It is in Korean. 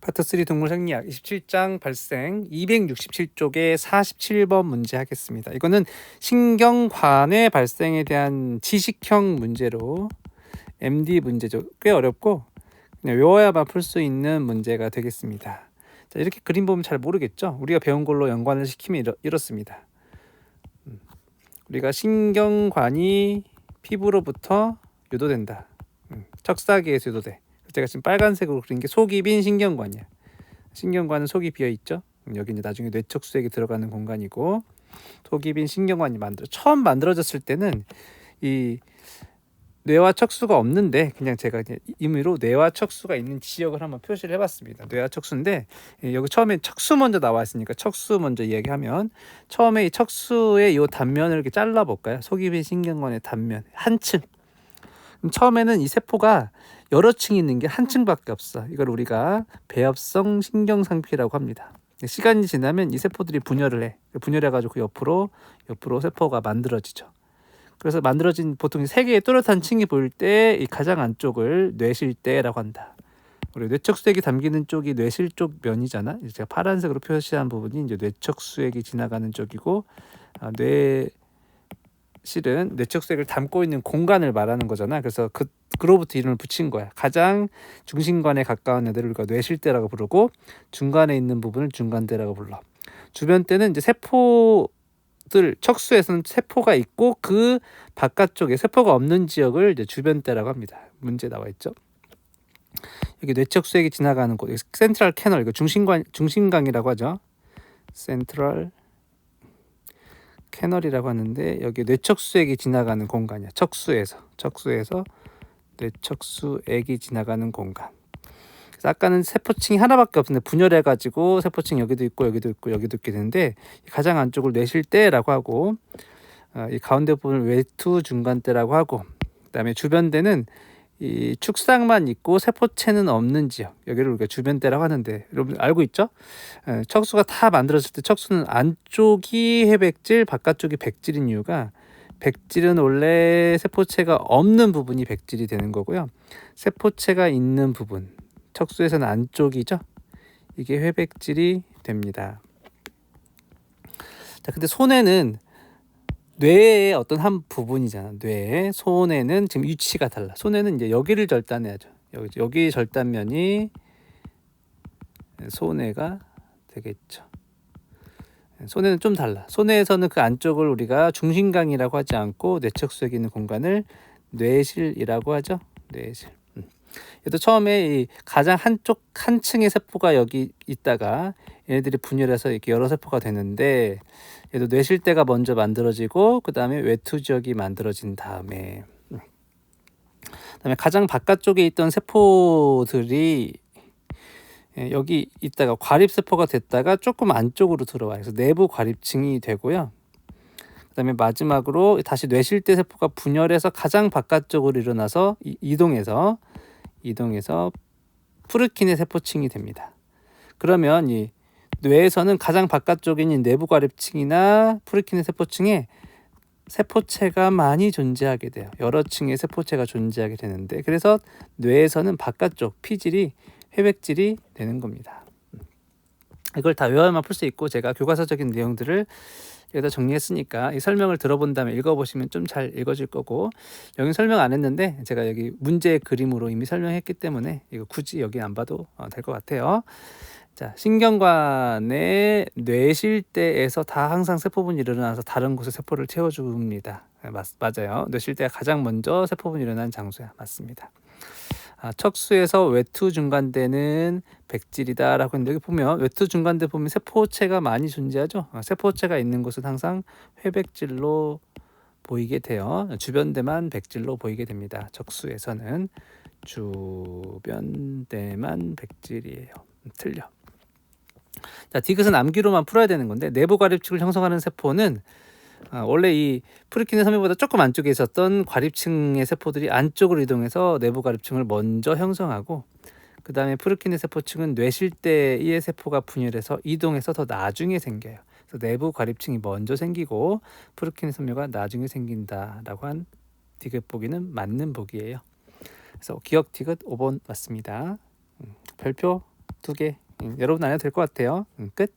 파트 3 동물 생리학 27장 발생 267쪽에 47번 문제 하겠습니다. 이거는 신경관의 발생에 대한 지식형 문제로 MD 문제죠. 꽤 어렵고 그냥 외워야만 풀 수 있는 문제가 되겠습니다. 자, 이렇게 그림 보면 잘 모르겠죠? 우리가 배운 걸로 연관을 시키면 이렇습니다. 우리가 신경관이 피부로부터 유도된다. 척사기에서 유도돼. 제가 지금 빨간색으로 그린 게 속이 빈 신경관이야. 신경관은 속이 비어 있죠. 여기 이제 나중에 뇌척수액이 들어가는 공간이고, 속이 빈 신경관이 처음 만들어졌을 때는 이 뇌와 척수가 없는데 그냥 제가 임의로 뇌와 척수가 있는 지역을 한번 표시를 해봤습니다. 뇌와 척수인데 여기 처음에 척수 먼저 나와 있으니까 척수 먼저 이야기하면, 처음에 이 척수의 이 단면을 이렇게 잘라볼까요? 속이 빈 신경관의 단면 한 층. 처음에는 이 세포가 여러 층이 있는 게 한 층밖에 없어. 이걸 우리가 배합성 신경상피라고 합니다. 시간이 지나면 이 세포들이 분열을 해. 분열해가지고 옆으로 세포가 만들어지죠. 그래서 만들어진 보통 세 개의 뚜렷한 층이 보일 때 이 가장 안쪽을 뇌실대라고 한다. 우리 뇌척수액이 담기는 쪽이 뇌실 쪽 면이잖아. 제가 파란색으로 표시한 부분이 이제 뇌척수액이 지나가는 쪽이고, 실은 뇌척수액을 담고 있는 공간을 말하는 거잖아. 그래서 그로부터 이름을 붙인 거야. 가장 중심관에 가까운 애들을 우리가 뇌실대라고 부르고, 중간에 있는 부분을 중간대라고 불러. 주변대는 이제 척수에서는 세포가 있고 그 바깥쪽에 세포가 없는 지역을 이제 주변대라고 합니다. 문제 나와 있죠. 여기 뇌척수액이 지나가는 곳, 센트럴 캐널, 이거 중심강이라고 하죠. 센트럴 캐널이라고 하는데, 여기 뇌척수액이 지나가는 공간이야. 척수에서 뇌척수액이 지나가는 공간. 그래서 아까는 세포층이 하나밖에 없는데 분열해가지고 세포층 여기도 있고 여기도 있고 여기도 있게 되는데, 가장 안쪽을 뇌실대라고 하고, 이 가운데 부분을 외투 중간대라고 하고, 그다음에 주변대는 이 축상만 있고 세포체는 없는 지역, 여기를 우리가 주변대라고 하는데, 여러분 알고 있죠? 척수가 다 만들어질 때 척수는 안쪽이 회백질, 바깥쪽이 백질인 이유가, 백질은 원래 세포체가 없는 부분이 백질이 되는 거고요. 세포체가 있는 부분, 척수에서는 안쪽이죠. 이게 회백질이 됩니다. 자, 근데 손에는 뇌의 어떤 한 부분이잖아. 손에는 지금 위치가 달라. 손에는 이제 여기를 절단해야죠. 여기 절단면이 손해가 되겠죠. 손해는 좀 달라. 손해에서는 그 안쪽을 우리가 중심강이라고 하지 않고 뇌척수액이 있는 공간을 뇌실이라고 하죠. 뇌실. 얘도 처음에 이 가장 한 층의 세포가 여기 있다가 얘네들이 분열해서 이렇게 여러 세포가 되는데, 얘도 뇌실대가 먼저 만들어지고 그 다음에 외투 지역이 만들어진 다음에, 그다음에 가장 바깥쪽에 있던 세포들이 여기 있다가 과립세포가 됐다가 조금 안쪽으로 들어와요. 그래서 내부 과립층이 되고요. 그다음에 마지막으로 다시 뇌실대 세포가 분열해서 가장 바깥쪽으로 일어나서 이동해서 프르킨의 세포층이 됩니다. 그러면 이 뇌에서는 가장 바깥쪽에 있는 내부 과립층이나 프르킨의 세포층에 세포체가 많이 존재하게 돼요. 여러 층의 세포체가 존재하게 되는데, 그래서 뇌에서는 바깥쪽 피질이 회백질이 되는 겁니다. 이걸 다 외워야만 풀 수 있고, 제가 교과서적인 내용들을 여기다 정리했으니까 이 설명을 들어본 다음에 읽어보시면 좀 잘 읽어질 거고, 여기 설명 안 했는데 제가 여기 문제 그림으로 이미 설명했기 때문에 이거 굳이 여기 안 봐도 될 것 같아요. 자, 신경관의 뇌실대에서 다 항상 세포분이 일어나서 다른 곳에 세포를 채워줍니다. 맞아요. 뇌실대가 가장 먼저 세포분이 일어난 장소야. 맞습니다. 척수에서 외투 중간대는 백질이다라고 했는데, 여기 보면 외투 중간대 보면 세포체가 많이 존재하죠. 세포체가 있는 곳은 항상 회백질로 보이게 돼요. 주변대만 백질로 보이게 됩니다. 척수에서는 주변대만 백질이에요. 틀려. 자, 디귿은 암기로만 풀어야 되는 건데, 내부 과립층을 형성하는 세포는 원래 이 프르킨의 섬유보다 조금 안쪽에 있었던 과립층의 세포들이 안쪽으로 이동해서 내부 과립층을 먼저 형성하고, 그 다음에 프르킨의 세포층은 뇌실대의 세포가 분열해서 이동해서 더 나중에 생겨요. 그래서 내부 과립층이 먼저 생기고 프르킨의 섬유가 나중에 생긴다라고 한 디귿 보기는 맞는 보기예요. 그래서 기억 디귿 5번 맞습니다. 별표 2개. 여러분 안 해도 될 것 같아요. 끝.